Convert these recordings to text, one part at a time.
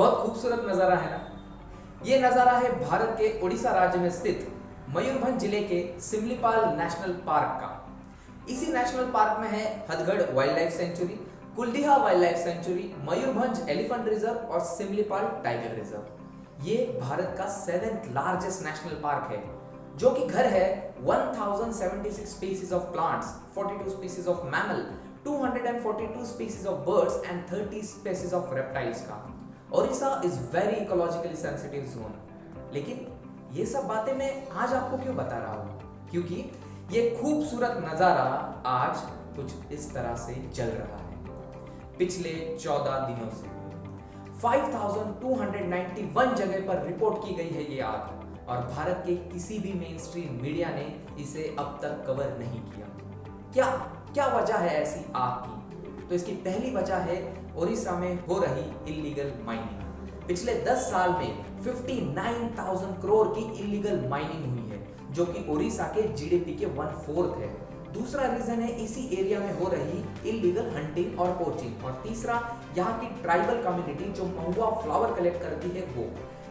बहुत खूबसूरत नज़ारा है ना। ये नज़ारा है भारत के उड़ीसा राज्य में स्थित मयूरभंज जिले के सिमलीपाल नेशनल पार्क का। इसी नेशनल पार्क में है Hadgarh wildlife sanctuary, Kuldiha wildlife sanctuary, Mayurbhanj elephant reserve और सिमलीपाल टाइगर रिजर्व। ये भारत का 7th लार्जेस्ट नेशनल पार्क है, जो कि घर है 1076 species of plants, 42 species of mammal, 242 species of birds and 30 species of reptiles का। Odisha is very ecologically sensitive zone. लेकिन ये सब बातें मैं आज आपको क्यों बता रहा हूँ? क्योंकि ये खूबसूरत नजारा आज कुछ इस तरह से चल रहा है। पिछले 14 दिनों से 5291 जगह पर रिपोर्ट की गई है ये आग, और भारत के किसी भी मेन स्ट्रीम मीडिया ने इसे अब तक कवर नहीं किया। क्या वजह है ऐसी आग की? तो इसकी पहली वजह है ओडिशा में हो रही इल्लीगल माइनिंग। पिछले 10 साल में 59,000 करोड़ की इल्लीगल माइनिंग हुई है, जो कि ओडिशा के जीडीपी के 1/4 है। दूसरा रीजन है इसी एरिया में हो रही इल्लीगल हंटिंग और पोचिंग, और तीसरा यहाँ की ट्राइबल कम्युनिटी जो महुआ फ्लावर कलेक्ट करती है वो।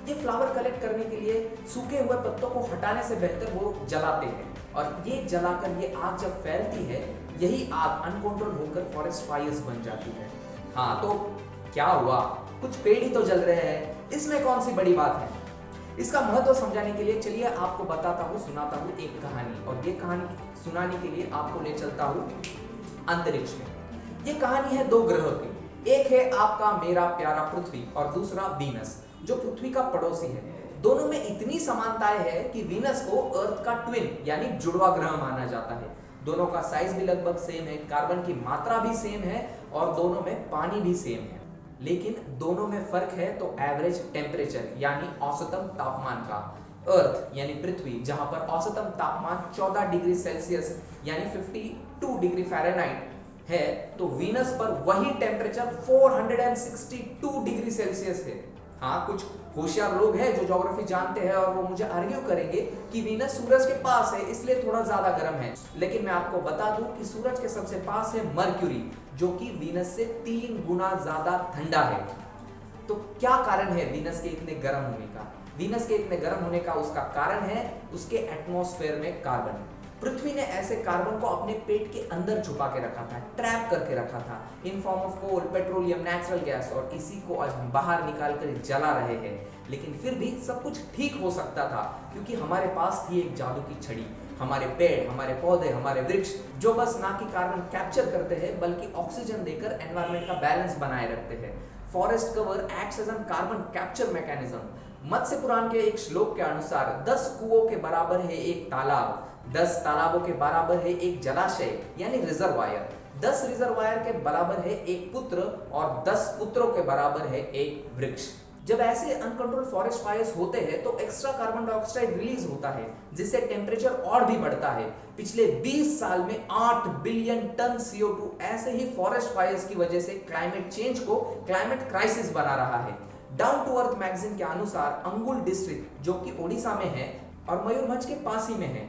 ये फ्लावर कलेक्ट करने के लिए सूखे हुए पत्तों को हटाने से बेहतर वो जलाते हैं, और ये जलाकर ये आग जब फैलती है, यही आग अनकंट्रोल होकर फॉरेस्ट फायर्स बन जाती है। हाँ, तो क्या हुआ? कुछ पेड़ ही तो जल रहे हैं, इसमें कौन सी बड़ी बात है? इसका महत्व समझाने के लिए चलिए आपको बताता हूँ, सुनाता हूँ एक कहानी, और ये कहानी सुनाने के लिए आपको ले चलता हूँ अंतरिक्ष में। ये कहानी है 2 ग्रह की। एक है आपका मेरा प्यारा पृथ्वी, और दूसरा वीनस, जो पृथ्वी का पड़ोसी है। दोनों में इतनी समानताएं है कि वीनस को अर्थ का ट्विन यानी जुड़वा ग्रह माना जाता है। दोनों का साइज भी लगभग सेम है, कार्बन की मात्रा भी सेम है, और दोनों में पानी भी सेम है। लेकिन दोनों में फर्क है तो एवरेज टेम्परेचर यानी औसतम तापमान का। अर्थ यानी पृथ्वी, जहां पर औसतम तापमान 14 डिग्री सेल्सियस यानी 52 डिग्री फ़ारेनहाइट है, तो वीनस पर वही टेम्परेचर 462 डिग्री सेल्सियस है। हाँ, कुछ होशियार लोग हैं जो ज्योग्राफी जानते हैं, और वो मुझे आर्ग्यू करेंगे कि वीनस सूरज के पास है इसलिए थोड़ा ज्यादा गर्म है। लेकिन मैं आपको बता दूं कि सूरज के सबसे पास है मर्क्यूरी, जो कि वीनस से 3 गुना ज्यादा ठंडा है। तो क्या कारण है वीनस के इतने गर्म होने का? वीनस के इतने गर्म होने का उसका कारण है उसके एटमॉस्फेयर में कार्बन। पृथ्वी ने ऐसे कार्बन को अपने पेट के अंदर छुपा के रखा था, ट्रैप करके रखा था in form of coal, petroleum, natural gas, और इसी को आज हम बाहर निकाल कर जला रहे हैं। लेकिन फिर भी सब कुछ ठीक हो सकता था, क्योंकि हमारे पास थी एक जादू की छड़ी। हमारे पेड़, हमारे पौधे, हमारे वृक्ष, जो बस ना कि कार्बन कैप्चर करते हैं बल्कि ऑक्सीजन देकर एनवायरमेंट का बैलेंस बनाए रखते हैं। Forest cover acts as an carbon capture mechanism. Matsya Purana के एक श्लोक के अनुसार 10 कुओं के बराबर है एक तालाब, 10 तालाबों के बराबर है एक जलाशय यानी रिजर्वायर, 10 रिजर्वायर के बराबर है एक पुत्र, और 10 पुत्रों के बराबर है एक वृक्ष। जब ऐसे अनकंट्रोल फॉरेस्ट फायर्स होते हैं तो एक्स्ट्रा कार्बन डाइऑक्साइड रिलीज होता है, जिससे टेम्परेचर और भी बढ़ता है। पिछले 20 साल में 8 बिलियन टन CO2 ऐसे ही फॉरेस्ट फायर्स की वजह से क्लाइमेट चेंज को क्लाइमेट क्राइसिस बना रहा है। डाउन टू अर्थ मैगजीन के अनुसार अंगुल डिस्ट्रिक्ट, जो कि ओडिशा में है और मयूरभंज के पास ही में है,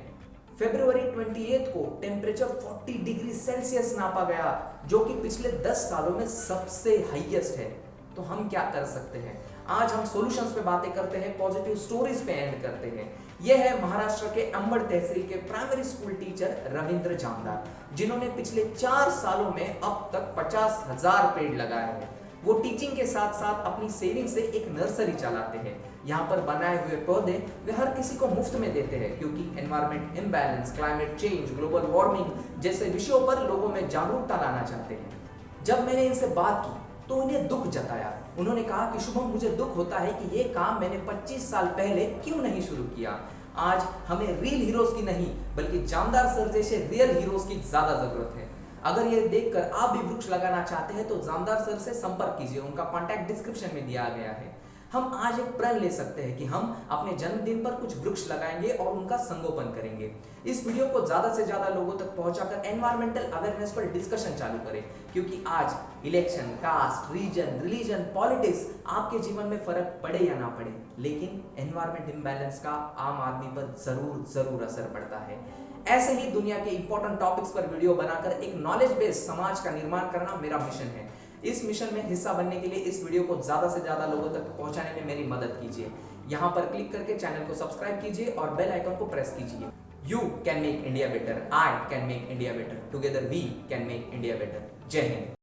फरवरी 28 को टेम्परेचर 40 डिग्री सेल्सियस नापा गया, जो कि पिछले 10 सालों में सबसे हाईएस्ट है। तो हम क्या कर सकते हैं? आज हम सॉल्यूशंस पे बातें करते हैं, पॉजिटिव स्टोरीज पे एंड करते हैं। यह है महाराष्ट्र के अंबड़ तहसील के primary school teacher Ravindra Jamdar, जिन्होंने पिछले 4 सालों में अब तक 50,000 पेड़ लगाए हैं। वो टीचिंग के साथ साथ अपनी सेविंग से एक नर्सरी चलाते हैं। यहाँ पर बनाए हुए पौधे वे हर किसी को मुफ्त में देते हैं, क्योंकि environment imbalance, climate change, global warming जैसे विषयों पर लोगों में जागरूकता लाना चाहते हैं। जब मैंने इनसे बात की तो उन्हें दुख जताया। उन्होंने कहा कि शुभम, मुझे दुख होता है कि ये काम मैंने 25 साल पहले क्यों नहीं शुरू किया। आज हमें रियल हीरोज की नहीं बल्कि जामदार सर जैसे रियल हीरोज की ज्यादा जरूरत है। अगर ये देखकर आप भी वृक्ष लगाना चाहते हैं तो जामदार सर से संपर्क कीजिए, उनका कॉन्टैक्ट डिस्क्रिप्शन में दिया गया है। हम आज एक प्रण ले सकते हैं कि हम अपने जन्मदिन पर कुछ वृक्ष लगाएंगे और उनका संगोपन करेंगे। इस वीडियो को ज्यादा से ज्यादा लोगों तक पहुंचाकर एनवायरमेंटल अवेयरनेस पर डिस्कशन चालू करें, क्योंकि आज election, caste, region, religion, politics आपके जीवन में फर्क पड़े या ना पड़े, लेकिन एनवायरमेंट इम्बैलेंस का आम आदमी पर जरूर असर पड़ता है। ऐसे ही दुनिया के इंपॉर्टेंट टॉपिक्स पर वीडियो बनाकर एक नॉलेज बेस्ड समाज का निर्माण करना मेरा मिशन है। इस मिशन में हिस्सा बनने के लिए इस वीडियो को ज्यादा से ज्यादा लोगों तक पहुंचाने में मेरी मदद कीजिए। यहाँ पर क्लिक करके चैनल को सब्सक्राइब कीजिए और बेल आइकन को प्रेस कीजिए। You can make India better, I can make India better, together we can make India better. Jai Hind.